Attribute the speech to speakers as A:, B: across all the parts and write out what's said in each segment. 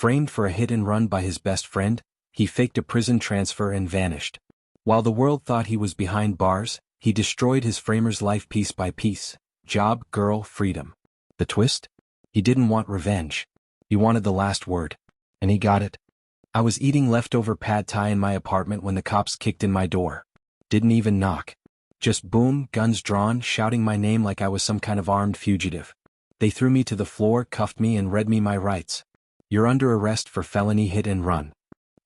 A: Framed for a hit and run by his best friend, he faked a prison transfer and vanished. While the world thought he was behind bars, he destroyed his framer's life piece by piece. Job, girl, freedom. The twist? He didn't want revenge. He wanted the last word. And he got it. I was eating leftover pad thai in my apartment when the cops kicked in my door. Didn't even knock. Just boom, guns drawn, shouting my name like I was some kind of armed fugitive. They threw me to the floor, cuffed me and read me my rights. You're under arrest for felony hit and run.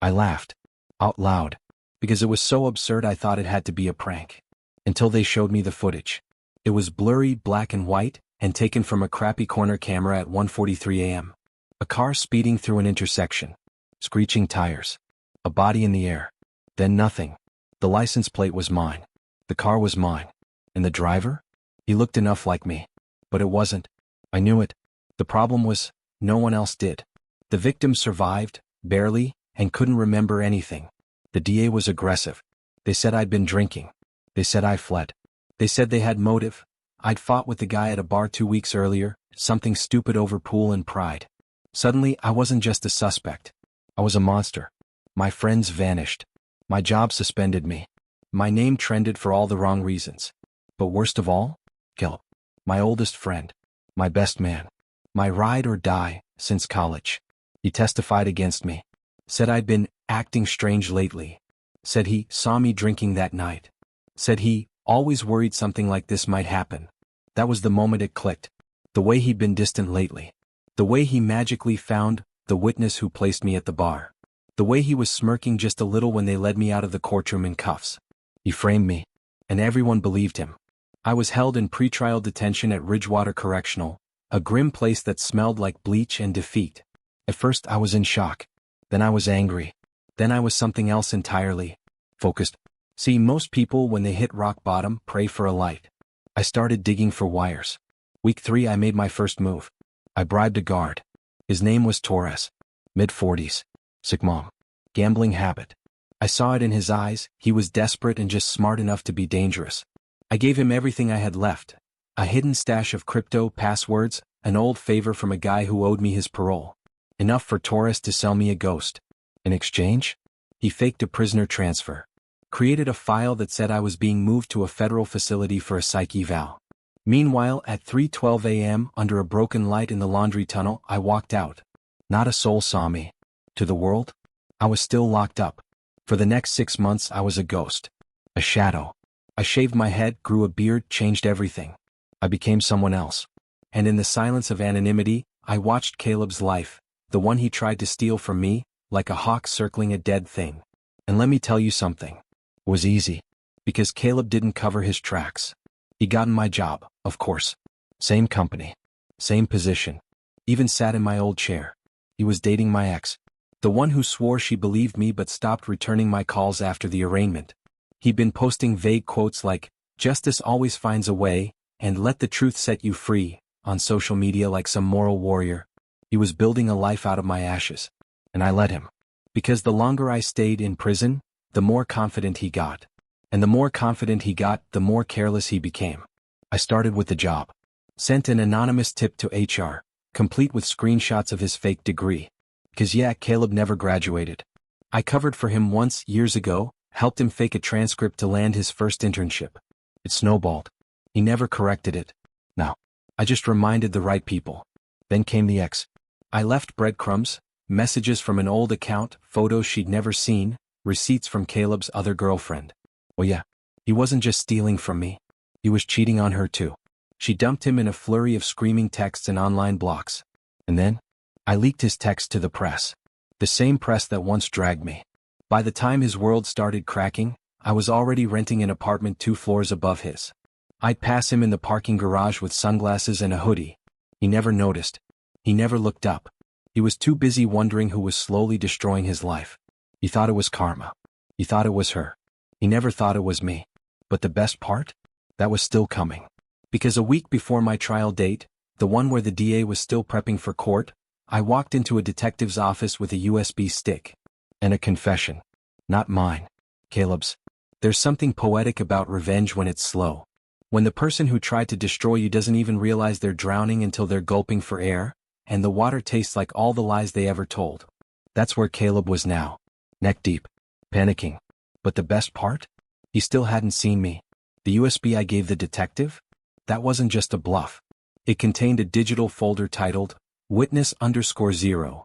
A: I laughed. Out loud. Because it was so absurd I thought it had to be a prank. Until they showed me the footage. It was blurry, black and white, and taken from a crappy corner camera at 1:43 a.m. A car speeding through an intersection. Screeching tires. A body in the air. Then nothing. The license plate was mine. The car was mine. And the driver? He looked enough like me. But it wasn't. I knew it. The problem was, no one else did. The victim survived, barely, and couldn't remember anything. The DA was aggressive. They said I'd been drinking. They said I fled. They said they had motive. I'd fought with the guy at a bar 2 weeks earlier, something stupid over pool and pride. Suddenly, I wasn't just a suspect. I was a monster. My friends vanished. My job suspended me. My name trended for all the wrong reasons. But worst of all, Caleb, my oldest friend, my best man, my ride or die since college. He testified against me. Said I'd been acting strange lately. Said he saw me drinking that night. Said he always worried something like this might happen. That was the moment it clicked. The way he'd been distant lately. The way he magically found the witness who placed me at the bar. The way he was smirking just a little when they led me out of the courtroom in cuffs. He framed me. And everyone believed him. I was held in pretrial detention at Ridgewater Correctional, a grim place that smelled like bleach and defeat. At first I was in shock. Then I was angry. Then I was something else entirely. Focused. See, most people when they hit rock bottom pray for a light. I started digging for wires. Week 3 I made my first move. I bribed a guard. His name was Torres. Mid-40s. Sick mom. Gambling habit. I saw it in his eyes, he was desperate and just smart enough to be dangerous. I gave him everything I had left. A hidden stash of crypto, passwords, an old favor from a guy who owed me his parole. Enough for Torres to sell me a ghost. In exchange? He faked a prisoner transfer. Created a file that said I was being moved to a federal facility for a psych eval. Meanwhile, at 3:12 a.m., under a broken light in the laundry tunnel, I walked out. Not a soul saw me. To the world? I was still locked up. For the next 6 months I was a ghost. A shadow. I shaved my head, grew a beard, changed everything. I became someone else. And in the silence of anonymity, I watched Caleb's life, the one he tried to steal from me, like a hawk circling a dead thing. And let me tell you something. It was easy. Because Caleb didn't cover his tracks. He'd gotten my job, of course. Same company. Same position. Even sat in my old chair. He was dating my ex. The one who swore she believed me but stopped returning my calls after the arraignment. He'd been posting vague quotes like, "Justice always finds a way," and "Let the truth set you free," on social media like some moral warrior. He was building a life out of my ashes. And I let him. Because the longer I stayed in prison, the more confident he got. And the more confident he got, the more careless he became. I started with the job. Sent an anonymous tip to HR, complete with screenshots of his fake degree. Because yeah, Caleb never graduated. I covered for him once, years ago, helped him fake a transcript to land his first internship. It snowballed. He never corrected it. No. I just reminded the right people. Then came the ex. I left breadcrumbs, messages from an old account, photos she'd never seen, receipts from Caleb's other girlfriend. Well yeah, he wasn't just stealing from me. He was cheating on her too. She dumped him in a flurry of screaming texts and online blocks. And then, I leaked his text to the press. The same press that once dragged me. By the time his world started cracking, I was already renting an apartment 2 floors above his. I'd pass him in the parking garage with sunglasses and a hoodie. He never noticed. He never looked up. He was too busy wondering who was slowly destroying his life. He thought it was karma. He thought it was her. He never thought it was me. But the best part? That was still coming. Because a week before my trial date, the one where the DA was still prepping for court, I walked into a detective's office with a USB stick. And a confession. Not mine. Caleb's. There's something poetic about revenge when it's slow. When the person who tried to destroy you doesn't even realize they're drowning until they're gulping for air, and the water tastes like all the lies they ever told. That's where Caleb was now. Neck deep. Panicking. But the best part? He still hadn't seen me. The USB I gave the detective? That wasn't just a bluff. It contained a digital folder titled, Witness_0.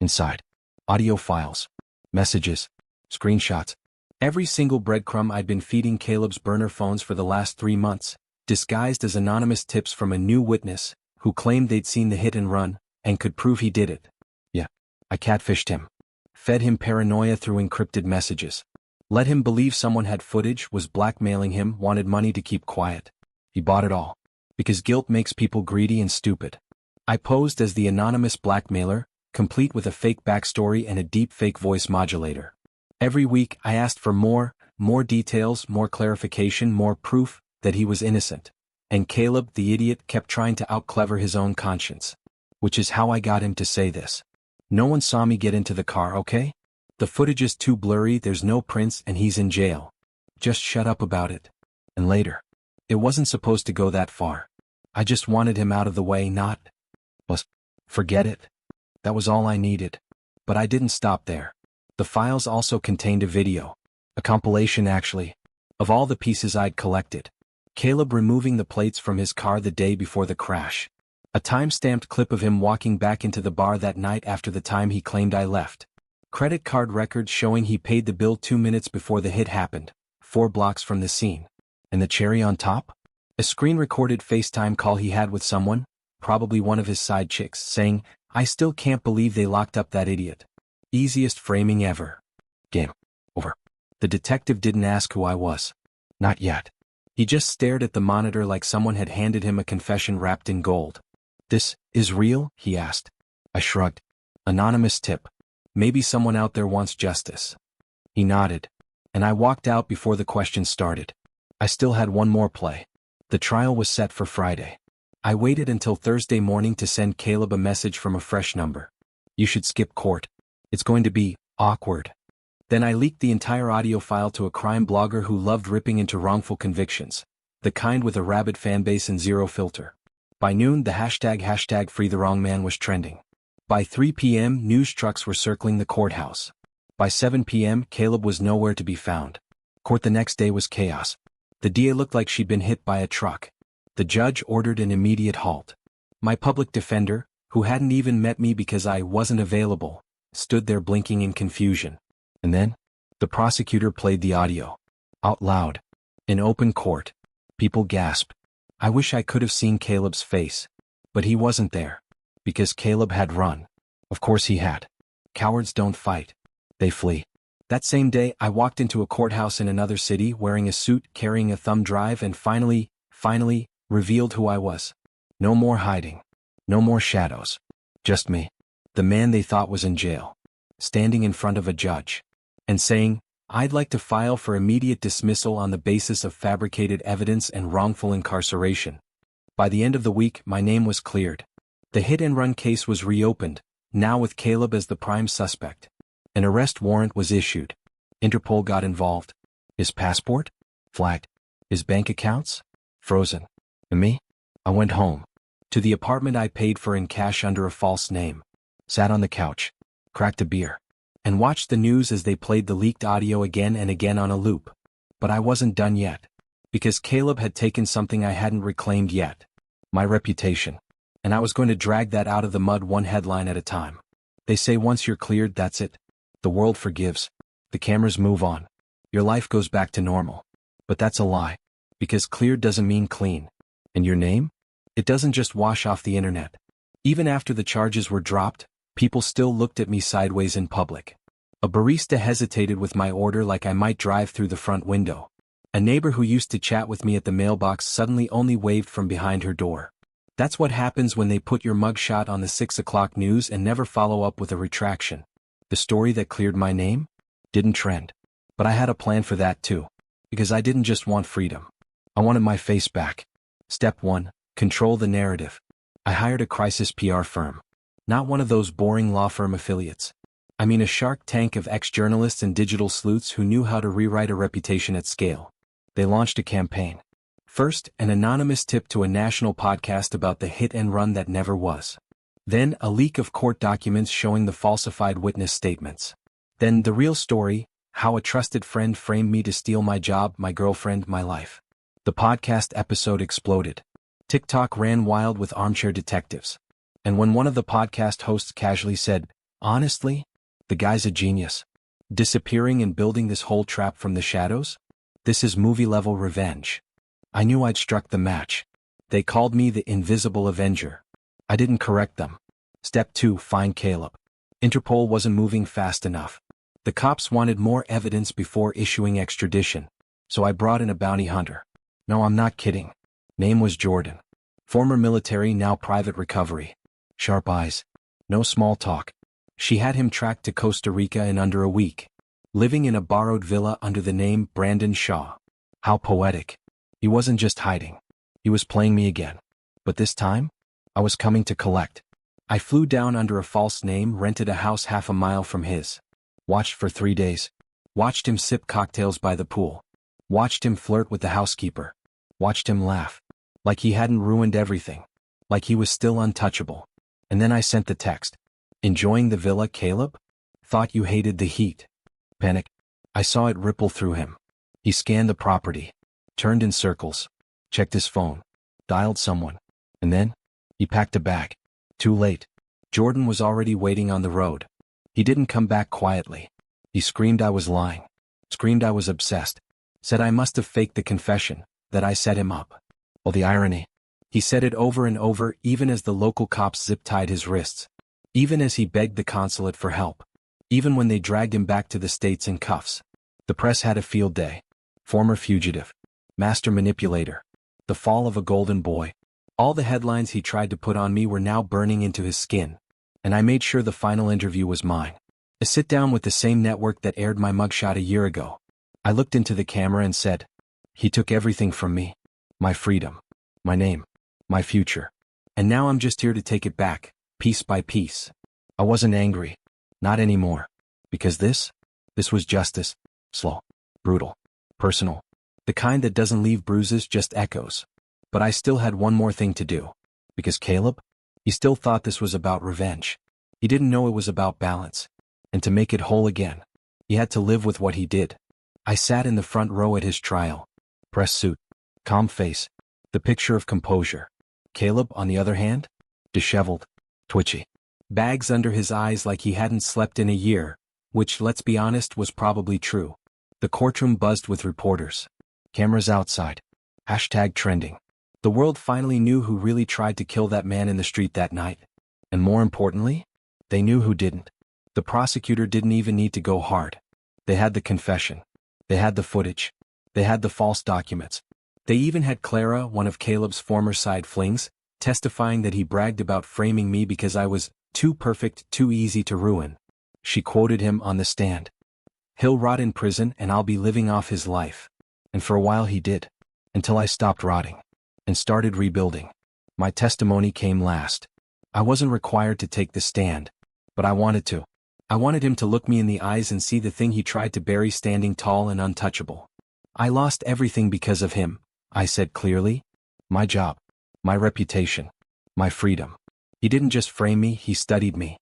A: Inside. Audio files. Messages. Screenshots. Every single breadcrumb I'd been feeding Caleb's burner phones for the last 3 months, disguised as anonymous tips from a new witness, who claimed they'd seen the hit and run, and could prove he did it. Yeah. I catfished him. Fed him paranoia through encrypted messages. Let him believe someone had footage, was blackmailing him, wanted money to keep quiet. He bought it all. Because guilt makes people greedy and stupid. I posed as the anonymous blackmailer, complete with a fake backstory and a deep fake voice modulator. Every week I asked for more details, more clarification, more proof that he was innocent. And Caleb, the idiot, kept trying to out-clever his own conscience. Which is how I got him to say this. No one saw me get into the car, okay? The footage is too blurry, there's no prints, and he's in jail. Just shut up about it. And later. It wasn't supposed to go that far. I just wanted him out of the way, not... Forget it. That was all I needed. But I didn't stop there. The files also contained a video. A compilation actually. Of all the pieces I'd collected. Caleb removing the plates from his car the day before the crash. A time-stamped clip of him walking back into the bar that night after the time he claimed I left. Credit card records showing he paid the bill 2 minutes before the hit happened, 4 blocks from the scene. And the cherry on top? A screen-recorded FaceTime call he had with someone, probably one of his side chicks, saying, "I still can't believe they locked up that idiot." Easiest framing ever. Game over. The detective didn't ask who I was. Not yet. He just stared at the monitor like someone had handed him a confession wrapped in gold. "This is real?" he asked. I shrugged. Anonymous tip. Maybe someone out there wants justice. He nodded. And I walked out before the question started. I still had one more play. The trial was set for Friday. I waited until Thursday morning to send Caleb a message from a fresh number. "You should skip court. It's going to be awkward." Then I leaked the entire audio file to a crime blogger who loved ripping into wrongful convictions. The kind with a rabid fanbase and zero filter. By noon, the hashtag free the wrong man was trending. By 3 p.m., news trucks were circling the courthouse. By 7 p.m., Caleb was nowhere to be found. Court the next day was chaos. The DA looked like she'd been hit by a truck. The judge ordered an immediate halt. My public defender, who hadn't even met me because I wasn't available, stood there blinking in confusion. And then, the prosecutor played the audio. Out loud. In open court. People gasped. I wish I could have seen Caleb's face. But he wasn't there. Because Caleb had run. Of course he had. Cowards don't fight. They flee. That same day, I walked into a courthouse in another city wearing a suit, carrying a thumb drive, and finally, revealed who I was. No more hiding. No more shadows. Just me. The man they thought was in jail. Standing in front of a judge. And saying, "I'd like to file for immediate dismissal on the basis of fabricated evidence and wrongful incarceration." By the end of the week, my name was cleared. The hit-and-run case was reopened, now with Caleb as the prime suspect. An arrest warrant was issued. Interpol got involved. His passport? Flagged. His bank accounts? Frozen. And me? I went home. To the apartment I paid for in cash under a false name. Sat on the couch. Cracked a beer. And watched the news as they played the leaked audio again and again on a loop. But I wasn't done yet. Because Caleb had taken something I hadn't reclaimed yet. My reputation. And I was going to drag that out of the mud one headline at a time. They say once you're cleared, that's it. The world forgives. The cameras move on. Your life goes back to normal. But that's a lie. Because cleared doesn't mean clean. And your name? It doesn't just wash off the internet. Even after the charges were dropped, people still looked at me sideways in public. A barista hesitated with my order like I might drive through the front window. A neighbor who used to chat with me at the mailbox suddenly only waved from behind her door. That's what happens when they put your mugshot on the 6 o'clock news and never follow up with a retraction. The story that cleared my name? Didn't trend. But I had a plan for that too. Because I didn't just want freedom. I wanted my face back. Step 1. Control the narrative. I hired a crisis PR firm. Not one of those boring law firm affiliates. I mean a Shark Tank of ex-journalists and digital sleuths who knew how to rewrite a reputation at scale. They launched a campaign. First, an anonymous tip to a national podcast about the hit and run that never was. Then a leak of court documents showing the falsified witness statements. Then the real story, how a trusted friend framed me to steal my job, my girlfriend, my life. The podcast episode exploded. TikTok ran wild with armchair detectives. And when one of the podcast hosts casually said, "Honestly, the guy's a genius. Disappearing and building this whole trap from the shadows? This is movie-level revenge." I knew I'd struck the match. They called me the Invisible Avenger. I didn't correct them. Step 2, find Caleb. Interpol wasn't moving fast enough. The cops wanted more evidence before issuing extradition, so I brought in a bounty hunter. No, I'm not kidding. Name was Jordan. Former military, now private recovery. Sharp eyes. No small talk. She had him tracked to Costa Rica in under a week. Living in a borrowed villa under the name Brandon Shaw. How poetic. He wasn't just hiding. He was playing me again. But this time, I was coming to collect. I flew down under a false name, rented a house half a mile from his. Watched for 3 days. Watched him sip cocktails by the pool. Watched him flirt with the housekeeper. Watched him laugh. Like he hadn't ruined everything. Like he was still untouchable. And then I sent the text. "Enjoying the villa, Caleb? Thought you hated the heat." Panic. I saw it ripple through him. He scanned the property. Turned in circles. Checked his phone. Dialed someone. And then, he packed a bag. Too late. Jordan was already waiting on the road. He didn't come back quietly. He screamed I was lying. Screamed I was obsessed. Said I must have faked the confession, that I set him up. Well, the irony. He said it over and over, even as the local cops zip-tied his wrists. Even as he begged the consulate for help. Even when they dragged him back to the States in cuffs. The press had a field day. Former fugitive. Master manipulator. The fall of a golden boy. All the headlines he tried to put on me were now burning into his skin. And I made sure the final interview was mine. A sit-down with the same network that aired my mugshot a year ago. I looked into the camera and said, "He took everything from me. My freedom. My name. My future. And now I'm just here to take it back, piece by piece." I wasn't angry. Not anymore. Because this was justice. Slow. Brutal. Personal. The kind that doesn't leave bruises, just echoes. But I still had one more thing to do. Because Caleb? He still thought this was about revenge. He didn't know it was about balance. And to make it whole again, he had to live with what he did. I sat in the front row at his trial. Press suit. Calm face. The picture of composure. Caleb, on the other hand? Disheveled. Twitchy. Bags under his eyes like he hadn't slept in a year, which, let's be honest, was probably true. The courtroom buzzed with reporters. Cameras outside. Hashtag trending. The world finally knew who really tried to kill that man in the street that night. And more importantly, they knew who didn't. The prosecutor didn't even need to go hard. They had the confession. They had the footage. They had the false documents. They even had Clara, one of Caleb's former side flings, testifying that he bragged about framing me because I was too perfect, too easy to ruin. She quoted him on the stand. "He'll rot in prison and I'll be living off his life." And for a while he did. Until I stopped rotting. And started rebuilding. My testimony came last. I wasn't required to take the stand. But I wanted to. I wanted him to look me in the eyes and see the thing he tried to bury standing tall and untouchable. "I lost everything because of him," I said clearly. "My job. My reputation. My freedom. He didn't just frame me, he studied me.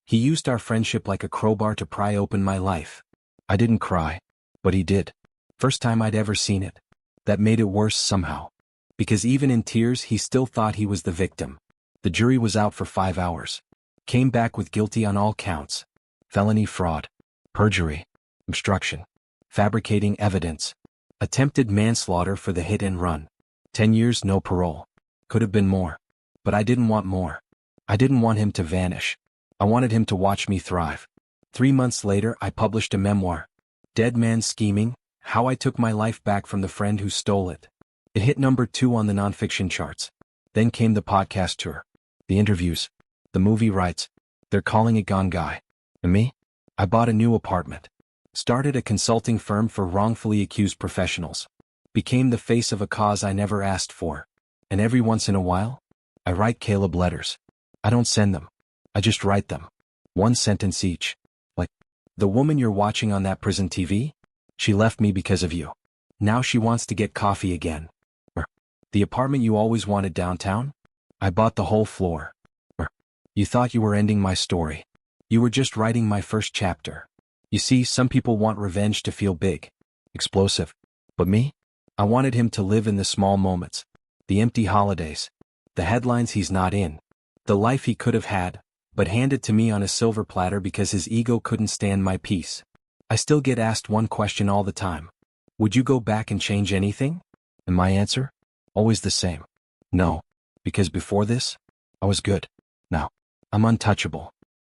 A: He used our friendship like a crowbar to pry open my life." I didn't cry. But he did. First time I'd ever seen it. That made it worse somehow. Because even in tears he still thought he was the victim. The jury was out for 5 hours. Came back with guilty on all counts. Felony fraud. Perjury. Obstruction. Fabricating evidence. Attempted manslaughter for the hit and run. 10 years, no parole. Could have been more. But I didn't want more. I didn't want him to vanish. I wanted him to watch me thrive. 3 months later I published a memoir. Dead Man Scheming, How I Took My Life Back from the Friend Who Stole It. It hit number 2 on the nonfiction charts. Then came the podcast tour. The interviews. The movie rights. They're calling it Gone Guy. And me? I bought a new apartment. Started a consulting firm for wrongfully accused professionals. Became the face of a cause I never asked for. And every once in a while, I write Caleb letters. I don't send them. I just write them. 1 sentence each. Like, "The woman you're watching on that prison TV? She left me because of you. Now she wants to get coffee again." Or, "The apartment you always wanted downtown? I bought the whole floor." Or, You thought you were ending my story. You were just writing my first chapter. You see, some people want revenge to feel big, explosive. But me? I wanted him to live in the small moments, the empty holidays, the headlines he's not in, the life he could have had, but handed to me on a silver platter because his ego couldn't stand my peace. I still get asked one question all the time. Would you go back and change anything? And my answer? Always the same. No. Because before this, I was good. Now, I'm untouchable.